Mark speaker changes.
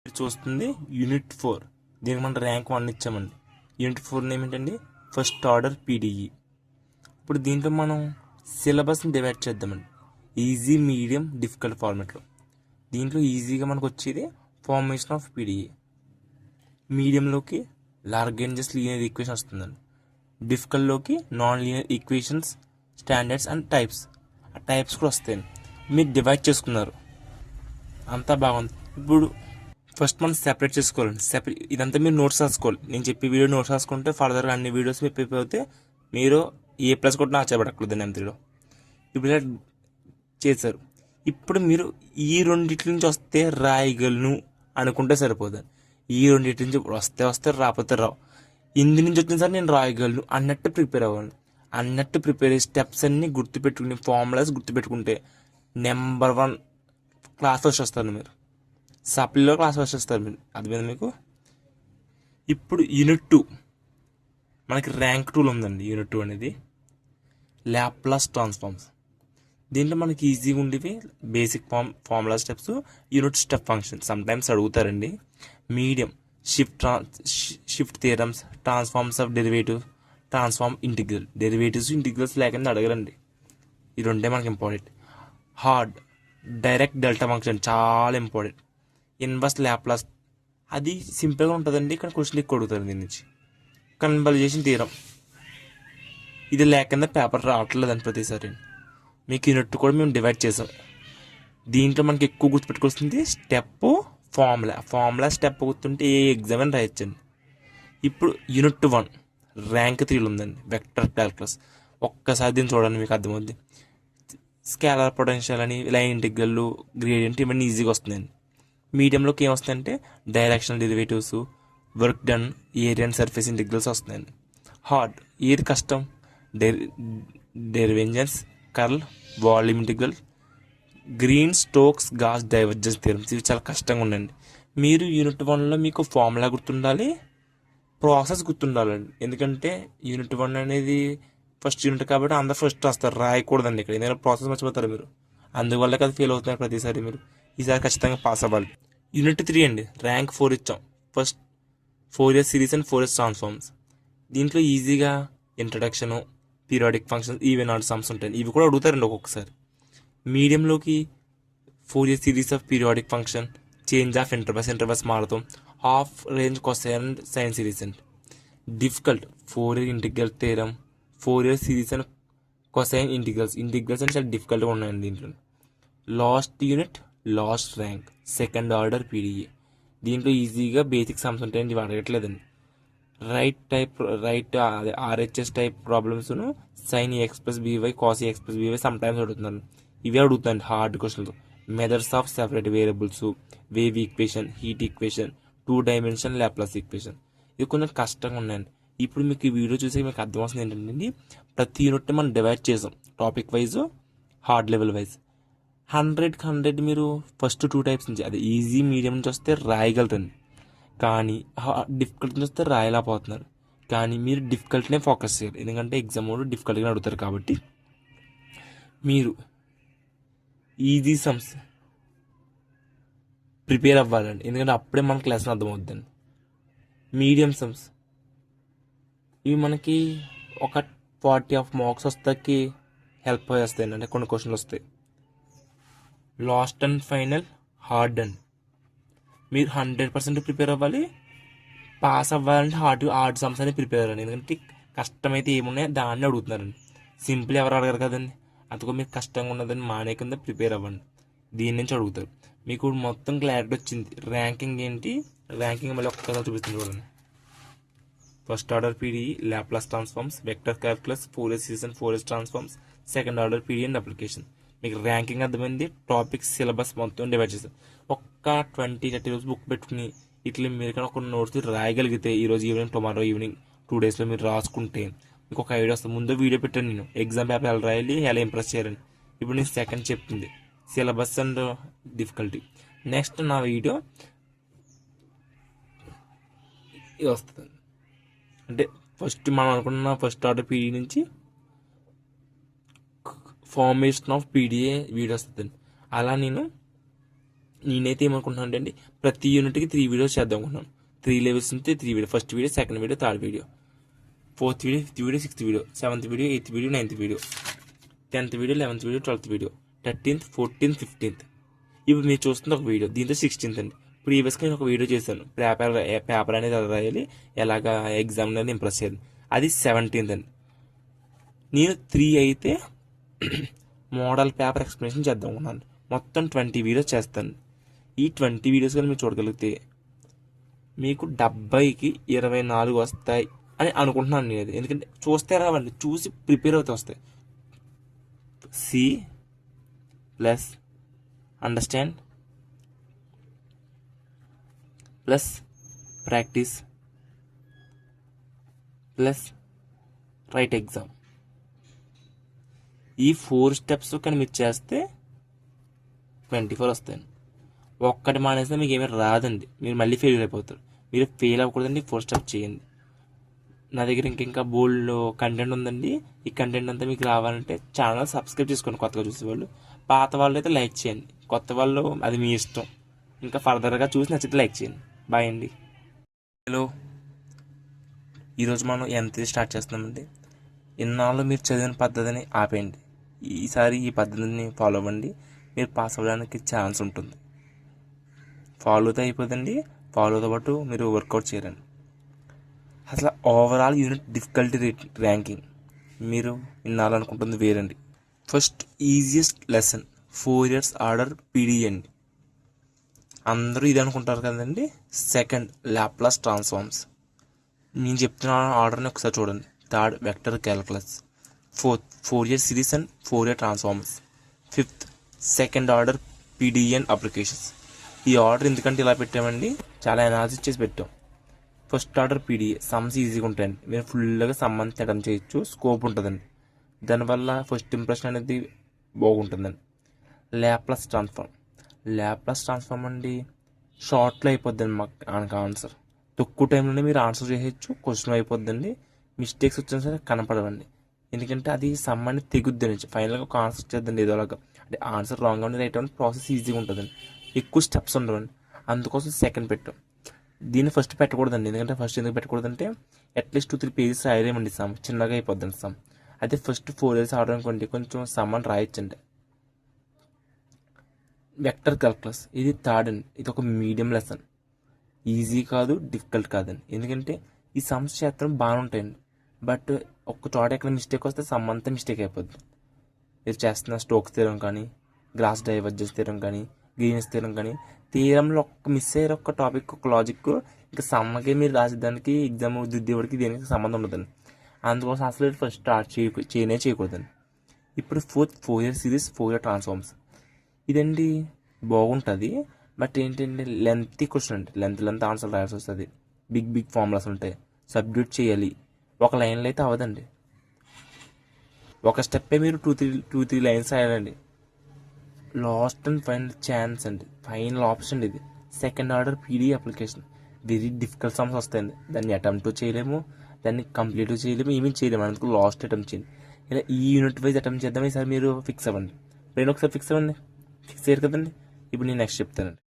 Speaker 1: చూస్తుంది యూనిట్ 4. దీనికి మనం ర్యాంక్ 1 ఇచ్చామండి. యూనిట్ 4 ఏమిటండి? First order PDE. ఇప్పుడు దీంట్లో మనం సిలబస్ని డివైడ్ చేద్దామండి, ఈజీ, మీడియం, డిఫికల్ట్ ఫార్మాట్లో. దీంట్లో ఈజీగా మనకు వచ్చేది ఫార్మేషన్ ఆఫ్ పీడిఈ. మీడియంలోకి లాగ్రాంజెస్ లీనియర్ ఈక్వేషన్ వస్తుందండి. డిఫికల్ట్లోకి non linear equations, standards and types. ఆ టైప్స్ కూడా వస్తాయండి. మీరు డివైడ్ చేసుకున్నారు, అంతా బాగుంది. ఇప్పుడు ఫస్ట్ మనం సెపరేట్ చేసుకోవాలండి. ఇదంతా మీరు నోట్స్ రాసుకోవాలి. నేను చెప్పి వీడియో నోట్స్ రాసుకుంటే ఫర్దర్గా అన్ని వీడియోస్ మీరు ప్రిపేర్ అవుతే మీరు A+ కూడా ఆచబడక్కర్లేదు M3లో. ఇప్పుడు ఇలా చేశారు. ఇప్పుడు మీరు ఈ రెండింటి నుంచి వస్తే రాయగలను అనుకుంటే సరిపోతుంది. ఈ రెండింటి నుంచి వస్తే రాకపోతే రావు. ఇందు నుంచి వచ్చిన సరే నేను రాయగలను అన్నట్టు ప్రిపేర్ అవ్వాలి. అన్నట్టు ప్రిపేర్ అయ్యే స్టెప్స్ అన్నీ గుర్తుపెట్టుకుని, ఫార్ములాస్ గుర్తుపెట్టుకుంటే నెంబర్ 1 క్లాస్ ఫస్ట్ వస్తారు మీరు. సప్లీలో క్లాస్ ఫస్ట్ వస్తారు మీరు. అర్థమైంది మీకు? ఇప్పుడు యూనిట్ 2 మనకి ర్యాంక్ 2లో ఉందండి. యూనిట్ 2 అనేది లాప్లాస్ ట్రాన్స్ఫార్మ్స్. దీంట్లో మనకి ఈజీగా ఉండేవి basic formula steps, unit step function. Sometimes అడుగుతారండి. Medium shift theorems, transforms of derivative, transform integral. Derivatives integrals లేకుండా అడగరండి. ఈ రెండే మనకి important. Hard Dirac delta function చాలా ఇంపార్టెంట్. ఇన్వర్స్ లాప్లాస్ అది సింపుల్గా ఉంటుందండి. ఇక్కడ క్వశ్చన్ ఎక్కువ అడుగుతారు దీని నుంచి. కన్వల్యూషన్ థియరం ఇది లేకుండా పేపర్ రావట్లేదండి ప్రతిసారి. మీకు యూనిట్ కూడా మేము డివైడ్ చేసాం. దీంట్లో మనకి ఎక్కువ గుర్తుపెట్టుకొస్తుంది స్టెప్ ఫార్ములా స్టెప్ గుర్తుంటే ఏ ఎగ్జామ్ అని రాయొచ్చండి. ఇప్పుడు యూనిట్ 1 ర్యాంక్ 3లో ఉందండి, వెక్టర్ క్యాల్కులస్. ఒక్కసారి దీన్ని చూడండి, మీకు అర్థమవుద్ది. స్కేలార్ పొటెన్షియల్ అని, లైన్ ఇంటిగ్రల్, గ్రేడియంట్ ఇవన్నీ ఈజీగా వస్తుందండి. మీడియంలోకి ఏమొస్తాయంటే directional derivatives, work done, area and surface integrals వస్తున్నాయండి. హార్డ్ ఏది కష్టం? Divergence, curl, volume integral, Green Stokes Gauss divergence theorems. ఇవి చాలా కష్టంగా ఉండండి. మీరు యూనిట్ 1లో మీకు ఫార్ములా గుర్తుండాలి, ప్రాసెస్ గుర్తుండాలండి. ఎందుకంటే యూనిట్ 1 అనేది ఫస్ట్ యూనిట్ కాబట్టి అందరు ఫస్ట్ వస్తారు, రాయకూడదండి ఇక్కడ. ఎందుకంటే ప్రాసెస్ మర్చిపోతారు మీరు. అందువల్ల కదా ఫెయిల్ అవుతున్నారు ప్రతిసారి మీరు. ఈసారి ఖచ్చితంగా పాస్ అవ్వాలి. యూనిట్ 3 అండి, ర్యాంక్ 4 ఇచ్చాం. First Fourier series and Fourier transforms. దీంట్లో ఈజీగా introduction, periodic functions, even odd sums ఉంటాయి. ఇవి కూడా అడుగుతారండి ఒక్కొక్కసారి. మీడియంలోకి Fourier series of periodic function, change of intervals మారుతాం, half range cosine and sine series అండి. Difficult Fourier integral theorem, Fourier series and cosine integrals అని చాలా డిఫికల్ట్గా ఉన్నాయండి దీంట్లో. Last unit last rank second order PDE. దీంట్లో ఈజీగా బేసిక్ సమ్స్ ఉంటాయండి, ఇవి అడగట్లేదండి. రైట్ ఆర్హెచ్ఎస్ టైప్ ప్రాబ్లమ్స్ను sine x plus b y, cos x plus b y sometimes అడుగుతున్నారు. ఇవే అడుగుతాయండి hard questions. Methods of separate variables, wave equation, heat equation, 2 dimension Laplace equation. ఇవి కొంచెం కష్టంగా ఉన్నాయండి. ఇప్పుడు మీకు ఈ వీడియో చూసి మీకు అర్థం వస్తుంది ఏంటంటే ప్రతి యూనిట్ మనం డివైడ్ చేసాం topic wise, hard level wise. 100 మీరు ఫస్ట్ 2 టైప్స్ నుంచి, అది ఈజీ మీడియం నుంచి వస్తే రాయగలరండి. కానీ డిఫికల్ట్ నుంచి వస్తే రాయలేకపోతున్నారు. కానీ మీరు డిఫికల్ట్నే ఫోకస్ చేయాలి, ఎందుకంటే ఎగ్జామ్ కూడా డిఫికల్ట్గా అడుగుతారు. కాబట్టి మీరు ఈజీ సమ్స్ ప్రిపేర్ అవ్వాలండి, ఎందుకంటే అప్పుడే మనకు లెసన్ అర్థమవుతుందండి. మీడియం సమ్స్ ఇవి మనకి ఒక 40 ఆఫ్ మార్క్స్ వస్తాకి హెల్ప్ చేస్తాయండి, అంటే కొన్ని క్వశ్చన్లు వస్తాయి. Last and final hard and మీరు 100% ప్రిపేర్ అవ్వాలి. పాస్ అవ్వాలంటే హార్డ్ సమ్స్ అనేది ప్రిపేర్ అవ్వాలి, ఎందుకంటే కష్టమైతే ఏమున్నాయో దాన్ని అడుగుతున్నారండి. సింపుల్ ఎవరు అడగరు కదండి. అందుకో మీకు కష్టంగా ఉన్నదని మానే కింద ప్రిపేర్ అవ్వండి. దీని నుంచి అడుగుతారు. మీకు మొత్తం క్లారిటీ వచ్చింది. ర్యాంకింగ్ ఏంటి, ర్యాంకింగ్ మళ్ళీ ఒక్కసారి చూపిస్తుంది చూడండి. First order PDE, Laplace transforms, vector calculus, Fourier series and Fourier transforms, second order PDE and application. మీకు ర్యాంకింగ్ అర్థమైంది. టాపిక్స్ సిలబస్ మొత్తం డివైడ్ చేస్తారు. ఒక్క 20-30 రోజు బుక్ పెట్టుకుని ఇట్లా మీరు కానీ ఒక నోట్స్ రాయగలిగితే ఈరోజు ఈవినింగ్, టుమారో ఈవినింగ్ 2 డేస్లో మీరు రాసుకుంటే మీకు ఒక ఐడియా వస్తుంది. ముందు వీడియో పెట్టాను నేను, ఎగ్జామ్ పేపర్ ఎలా రాయాలి, ఎలా ఇంప్రెస్ చేయాలని. ఇప్పుడు నేను సెకండ్ చెప్తుంది సిలబస్ అండ్ డిఫికల్టీ. నెక్స్ట్ నా వీడియో ఇది వస్తుంది. అంటే ఫస్ట్ మనం అనుకున్న ఫస్ట్ ఆర్డర్ పీడిఈ నుంచి ఫార్మేషన్ ఆఫ్ పీడిఏ వీడియో వస్తుంది. అలా నేను నేనైతే ఏమనుకుంటున్నాను అండి, ప్రతి యూనిట్కి 3 వీడియోస్ చేద్దాం అనుకుంటున్నాను. 3 లెవెల్స్ ఉంటే 3 video, first video, second video, third video, fourth video, fifth video, sixth video, seventh video, eighth video, ninth video, 10th video, 11th video, 12th video, 13th, 14th, 15th. ఇప్పుడు మీరు చూస్తున్న ఒక వీడియో, దీంతో 16th అండి. ప్రీవియస్గా నేను ఒక వీడియో చేశాను, పేపర్ అనేది ఎలా రాయాలి, ఎలాగా ఎగ్జామ్ అనేది ఇంప్రెస్ చేయాలి, అది 17th అండి. నేను 3 అయితే మోడల్ పేపర్ ఎక్స్ప్లెనేషన్ చేద్దాం అనుకున్నాను. మొత్తం 20 వీడియోస్ చేస్తాను. ఈ 20 వీడియోస్ కానీ మీరు చూడగలిగితే మీకు 70కి 24 వస్తాయి అని అనుకుంటున్నాను నేను. ఎందుకంటే చూస్తే రావండి, చూసి ప్రిపేర్ అవుతే వస్తాయి. See plus understand plus practice plus write exam. ఈ 4 స్టెప్స్ కానీ మీరు చేస్తే 24 వస్తాయండి. ఒక్కటి మానేస్తే మీకు ఏమీ రాదండి, మీరు మళ్ళీ ఫెయిల్ అయిపోతారు. మీరు ఫెయిల్ అవ్వకూడదండి, 4 స్టెప్స్ చేయండి. నా దగ్గర ఇంకా బోల్డ్ కంటెంట్ ఉందండి. ఈ కంటెంట్ అంతా మీకు రావాలంటే ఛానల్ సబ్స్క్రైబ్ చేసుకోండి, కొత్తగా చూసేవాళ్ళు. పాత వాళ్ళు అయితే లైక్ చేయండి, కొత్త వాళ్ళు అది మీ ఇష్టం. ఇంకా ఫర్దర్గా చూసి నచ్చితే లైక్ చేయండి. బాయ్ అండి. హలో, ఈరోజు మనం ఎంత స్టార్ట్ చేస్తున్నామండి. ఇన్నాళ్ళు మీరు చదివిన పద్ధతిని ఆపేయండి. ఈసారి ఈ పద్ధతిని ఫాలో అవ్వండి, మీరు పాస్ అవ్వడానికి ఛాన్స్ ఉంటుంది. ఫాలోతో అయిపోతుంది, ఫాలోతో పాటు మీరు వర్కౌట్ చేయండి. అసలు ఓవరాల్ యూనిట్ డిఫికల్టీ ర్యాంకింగ్ మీరు వినాలనుకుంటుంది వేరండి. First easiest lesson 4 years order PD అండి, అందరూ ఇది అనుకుంటారు కదండి. సెకండ్ లాప్లాస్ ట్రాన్స్ఫార్మ్స్, నేను చెప్తున్న ఆర్డర్ని ఒకసారి చూడండి. Third vector calculus. Fourth 4 year series and 4 year transformers. Fifth second order పీడీఎన్ అప్లికేషన్స్. ఈ ఆర్డర్ ఎందుకంటే ఇలా పెట్టామండి, చాలా అనాలిసిస్ చేసి పెట్టాం. ఫస్ట్ ఆర్డర్ పీడీఏ సమ్స్ ఈజీగా ఉంటాయండి, మీరు ఫుల్గా సమ్ అంతా అటెంప్ట్ చేయొచ్చు, స్కోప్ ఉంటుందండి. దానివల్ల ఫస్ట్ ఇంప్రెషన్ అనేది బాగుంటుందండి. లాప్లాస్ ట్రాన్స్ఫార్మ్ అండి షార్ట్లో అయిపోద్దండి మాకు ఆన్సర్. తక్కువ టైంలోనే మీరు ఆన్సర్ చేయొచ్చు, క్వశ్చన్ అయిపోద్దండి. మిస్టేక్స్ వచ్చినా సరే కనపడవండి, ఎందుకంటే అది సమ్ అనేది తెగుద్దండి. ఫైనల్గా ఒక ఆన్సర్ చేద్దండి ఏదోలాగా. అంటే ఆన్సర్ రాంగ్ అని రైట్ అని ప్రాసెస్ ఈజీగా ఉంటుందండి, ఎక్కువ స్టెప్స్ ఉండవండి. అందుకోసం సెకండ్ పెట్టాం. దీన్ని ఫస్ట్ పెట్టకూడదండి, ఎందుకంటే ఫస్ట్ ఎందుకు పెట్టకూడదంటే అట్లీస్ట్ 2-3 పేజెస్ రాయలేమండి, సమ్ చిన్నగా అయిపోద్దండి సమ్. అయితే ఫస్ట్ 4 years ఆర్డర్ అనుకోండి, కొంచెం సమ్ అని రాయొచ్చండి. వెక్టర్ క్యాల్కులస్ ఇది థర్డ్ అండి, ఇది ఒక మీడియం లెసన్. ఈజీ కాదు, డిఫికల్ట్ కాదండి, ఎందుకంటే ఈ సమ్స్ చేస్తాం బాగానే ఉంటాయండి. బట్ ఒక్క చోట ఎక్కడ మిస్టేక్ వస్తే సమ్ అంతా మిస్టేక్ అయిపోద్ది. మీరు చేస్తున్న స్టోక్స్ థీరం కానీ, గ్రాస్ డైవర్జెన్స్ థీరం కానీ, గ్రీన్స్ థీరం కానీ, థీరంలో ఒక్క మిస్ అయ్యారు ఒక్క టాపిక్, ఒక లాజిక్, ఇంకా సమ్మకి మీరు రాసేదానికి ఎగ్జామ్ దిద్దేవాడికి దేనికి సంబంధం ఉండదండి. అందుకోసం అసలు ఫస్ట్ స్టార్ట్ చేయకూడదండి. ఇప్పుడు 4 year సిరీస్ 4 year ట్రాన్స్ఫార్మ్స్ ఇదండి బాగుంటుంది. బట్ ఏంటంటే లెంత్ క్వశ్చన్ అండి, లెంత్ ఆన్సర్ రాయాల్సి వస్తుంది. బిగ్ ఫార్ములాస్ ఉంటాయి, సబ్డ్యూట్ చేయాలి. ఒక లైన్లో అయితే అవ్వదండి, ఒక స్టెప్పే మీరు 2-3 లైన్స్ రాయాలండి. లాస్ట్ అండ్ ఫైనల్ ఛాన్స్ అండి, ఫైనల్ ఆప్షన్ ఇది second order PD application. Very difficult sums వస్తాయండి, దాన్ని అటెంప్ట్ చేయలేము, దాన్ని కంప్లీట్ చేయలేము, ఏమీ చేయలేము. అందుకు లాస్ట్ అటెంప్ట్ చేయండి. ఇలా ఈ యూనిట్ వైజ్ అటెంప్ట్ చేద్దాం. ఈసారి మీరు ఫిక్స్ అవ్వండి, ఒకసారి ఫిక్స్ అవ్వండి. ఫిక్స్ అయ్యారు కదండి, ఇప్పుడు నేను నెక్స్ట్ చెప్తానండి.